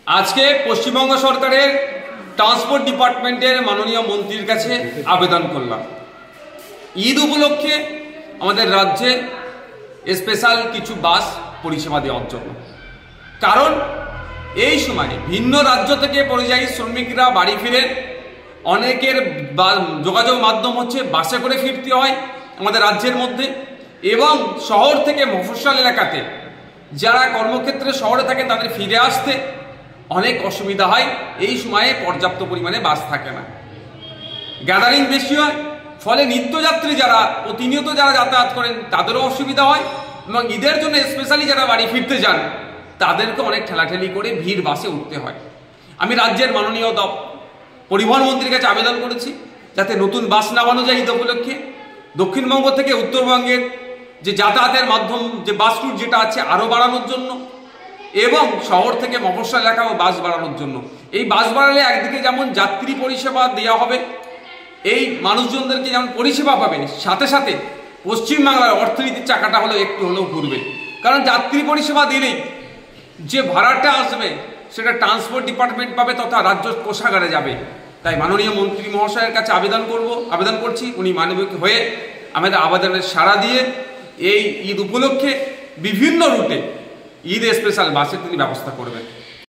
আজকে পশ্চিমবঙ্গ সরকারের ট্রান্সপোর্ট ডিপার্টমেন্টের মাননীয় মন্ত্রীর কাছে আবেদন করলাম ঈদ উপলক্ষে আমাদের রাজ্যে স্পেশাল কিছু বাস পরিষেবা দেওয়ার জন্য। কারণ এই সময় ভিন্ন রাজ্য থেকে পরিযায়ী শ্রমিকরা বাড়ি ফিরেন, অনেকের যোগাযোগ মাধ্যম হচ্ছে বাসে করে ফিরতে হয় আমাদের রাজ্যের মধ্যে, এবং শহর থেকে মফস্বল এলাকাতে যারা কর্মক্ষেত্রে শহরে থাকেন তাদের ফিরে আসতে অনেক অসুবিধা হয়। এই সময়ে পর্যাপ্ত পরিমাণে বাস থাকে না, গ্যাদারিং বেশি হয়, ফলে নিত্যযাত্রী যারা প্রতিনিয়ত যারা যাতায়াত করেন তাদেরও অসুবিধা হয়, এবং ঈদের জন্য স্পেশালি যারা বাড়ি ফিরতে যান তাদেরকে অনেক ঠেলাঠেলি করে ভিড় বাসে উঠতে হয়। আমি রাজ্যের মাননীয় পরিবহন মন্ত্রীর কাছে আবেদন করেছি যাতে নতুন বাস নামানো যায় ঈদ উপলক্ষে, দক্ষিণবঙ্গ থেকে উত্তরবঙ্গের যে যাতায়াতের মাধ্যম যে বাস রুট যেটা আছে আরও বাড়ানোর জন্য, এবং শহর থেকে মফস্বল এলাকাও বাস বাড়ানোর জন্য। এই বাস বাড়ালে একদিকে যেমন যাত্রী পরিষেবা দেওয়া হবে, এই মানুষজনদেরকে যেমন পরিষেবা পাবে, সাথে সাথে পশ্চিমবাংলার অর্থনীতির চাকাটা হলেও একটু হলেও ঘুরবে। কারণ যাত্রী পরিষেবা দিলেই যে ভাড়াটা আসবে সেটা ট্রান্সপোর্ট ডিপার্টমেন্ট পাবে তথা রাজ্য কোষাগারে যাবে। তাই মাননীয় মন্ত্রী মহাশয়ের কাছে আবেদন করছি উনি মানবিক হয়ে আমাদের আবেদনের সাড়া দিয়ে এই ঈদ উপলক্ষে বিভিন্ন রুটে ঈদ স্পেশাল বাসের তিনি ব্যবস্থা করবেন।